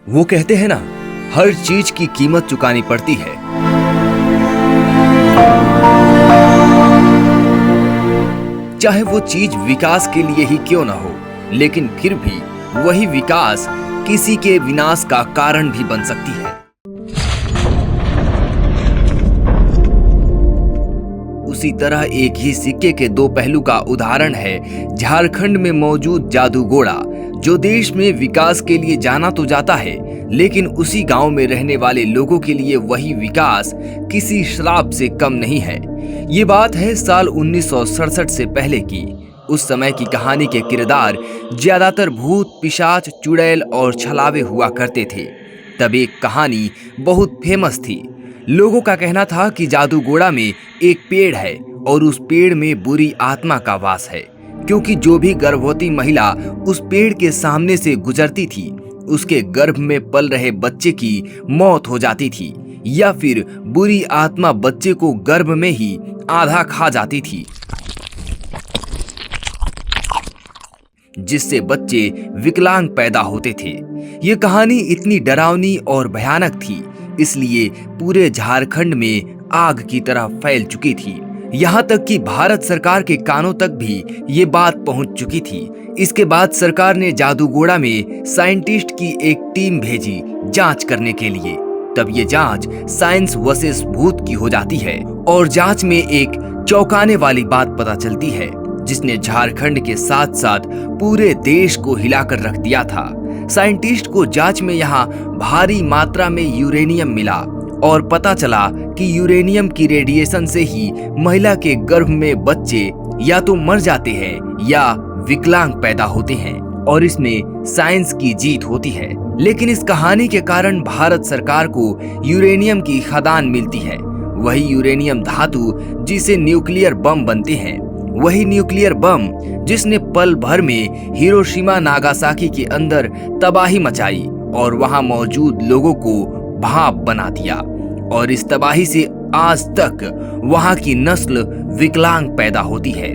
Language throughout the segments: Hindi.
वो कहते हैं ना, हर चीज की कीमत चुकानी पड़ती है। चाहे वो चीज विकास के लिए ही क्यों ना हो, लेकिन फिर भी वही विकास किसी के विनाश का कारण भी बन सकती है। उसी तरह एक ही सिक्के के दो पहलू का उदाहरण है झारखंड में मौजूद जादूगोड़ा, जो देश में विकास के लिए जाना तो जाता है, लेकिन उसी गांव में रहने वाले लोगों के लिए वही विकास किसी श्राप से कम नहीं है। ये बात है साल 1967 से पहले की। उस समय की कहानी के किरदार ज्यादातर भूत, पिशाच, चुड़ैल और छलावे हुआ करते थे। तब एक कहानी बहुत फेमस थी। लोगों का कहना था कि जादूगोड़ा में एक पेड़ है और उस पेड़ में बुरी आत्मा का वास है, क्योंकि जो भी गर्भवती महिला उस पेड़ के सामने से गुजरती थी, उसके गर्भ में पल रहे बच्चे की मौत हो जाती थी, या फिर बुरी आत्मा बच्चे को गर्भ में ही आधा खा जाती थी, जिससे बच्चे विकलांग पैदा होते थे। ये कहानी इतनी डरावनी और भयानक थी, इसलिए पूरे झारखंड में आग की तरह फैल चुकी थी। यहाँ तक कि भारत सरकार के कानों तक भी ये बात पहुंच चुकी थी। इसके बाद सरकार ने जादूगोड़ा में साइंटिस्ट की एक टीम भेजी जांच करने के लिए। तब ये जांच साइंस वर्सेस भूत की हो जाती है और जांच में एक चौंकाने वाली बात पता चलती है, जिसने झारखंड के साथ साथ पूरे देश को हिलाकर रख दिया था। साइंटिस्ट को जांच में यहाँ भारी मात्रा में यूरेनियम मिला और पता चला कि यूरेनियम की रेडिएशन से ही महिला के गर्भ में बच्चे या तो मर जाते हैं या विकलांग पैदा होते हैं, और इसमें साइंस की जीत होती है। लेकिन इस कहानी के कारण भारत सरकार को यूरेनियम की खदान मिलती है, वही यूरेनियम धातु जिसे न्यूक्लियर बम बनते हैं, वही न्यूक्लियर बम जिसने पल भर में हिरोशिमा नागासाकी के अंदर तबाही मचाई और वहां मौजूद लोगों को भाप बना दिया। और इस तबाही से आज तक वहां की नस्ल विकलांग पैदा होती है।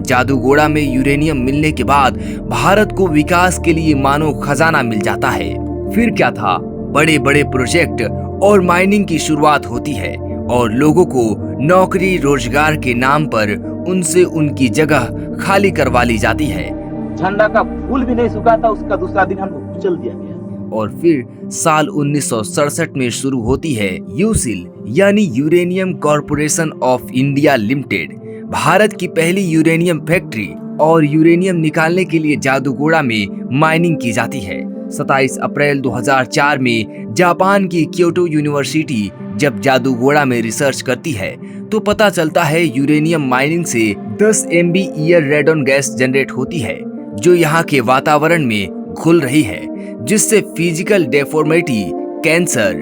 जादूगोड़ा में यूरेनियम मिलने के बाद भारत को विकास के लिए मानो खजाना मिल जाता है। फिर क्या था, बड़े बड़े प्रोजेक्ट और माइनिंग की शुरुआत होती है और लोगों को नौकरी रोजगार के नाम पर उनसे उनकी जगह खाली करवा ली जाती है। झंडा का फूल भी नहीं सूखा था, उसका दूसरा दिन हमको कुचल दिया गया। और फिर साल 1967 में शुरू होती है यूसिल यानी uranium corporation of India limited, Bharat की पहली यूरेनियम फैक्ट्री। और यूरेनियम निकालने के लिए जादूगोड़ा में माइनिंग की जाती है। 27 अप्रैल 2004 में जापान की क्योटो यूनिवर्सिटी जब जादूगोड़ा में रिसर्च करती है तो पता चलता है यूरेनियम माइनिंग से 10 MB ईयर रेडन गैस जनरेट होती है, जो यहाँ के वातावरण में घुल रही है, जिससे फिजिकल डेफॉर्मिटी, कैंसर,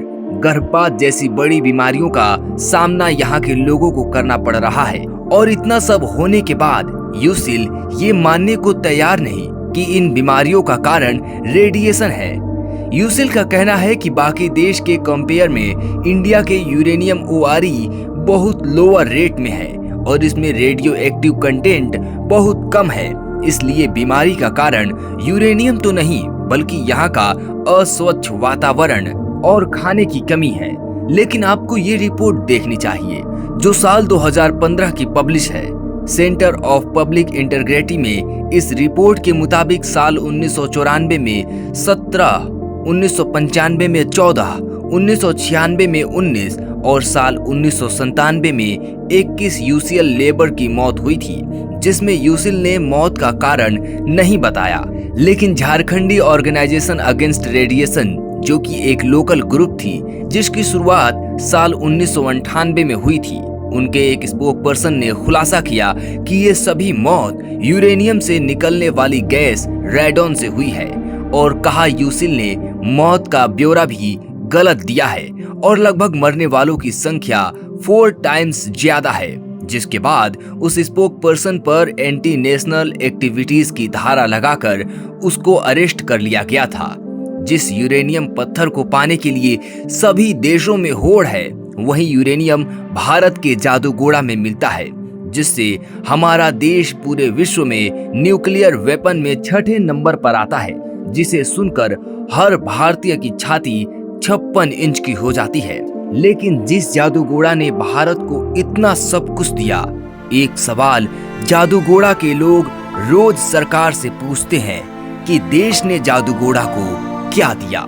गर्भपात जैसी बड़ी बीमारियों का सामना यहाँ के लोगों को करना पड़ रहा है। और इतना सब होने के बाद यूसिल ये मानने को तैयार नहीं कि इन बीमारियों का कारण रेडिएशन है। यूसिल का कहना है कि बाकी देश के कंपेयर में इंडिया के यूरेनियम ORE बहुत लोअर रेट में है और इसमें रेडियो एक्टिव कंटेंट बहुत कम है, इसलिए बीमारी का कारण यूरेनियम तो नहीं बल्कि यहाँ का अस्वच्छ वातावरण और खाने की कमी है। लेकिन आपको ये रिपोर्ट देखनी चाहिए जो साल 2015 की पब्लिश है सेंटर ऑफ पब्लिक इंटीग्रिटी में। इस रिपोर्ट के मुताबिक साल 1994 में 17, 1995 में 14, 1996 में 19 और साल 1997 में 21 यूसीएल लेबर की मौत हुई थी, जिसमें यूसिल ने मौत का कारण नहीं बताया। लेकिन झारखंडी ऑर्गेनाइजेशन अगेंस्ट रेडिएशन, जो कि एक लोकल ग्रुप थी जिसकी शुरुआत साल 1998 में हुई थी, उनके एक स्पोक पर्सन ने खुलासा किया कि ये सभी मौत यूरेनियम से निकलने वाली गैस रेडॉन से हुई है, और कहा यूसिल ने मौत का ब्यौरा भी गलत दिया है और लगभग मरने वालों की संख्या 4 टाइम्स ज्यादा है। जिसके बाद उस स्पोक पर्सन पर एंटी नेशनल एक्टिविटीज की धारा लगाकर उसको अरेस्ट कर लिया गया था। जिस यूरेनियम पत्थर को पाने के लिए सभी देशों में होड़ है, वही यूरेनियम भारत के जादूगोड़ा में मिलता है, जिससे हमारा देश पूरे विश्व में न्यूक्लियर वेपन में 6ठे नंबर पर आता है। जिसे सुनकर हर भारतीय की छाती 56 इंच की हो जाती है। लेकिन जिस जादूगोड़ा ने भारत को इतना सब कुछ दिया, एक सवाल जादूगोड़ा के लोग रोज सरकार से पूछते हैं कि देश ने जादूगोड़ा को क्या दिया।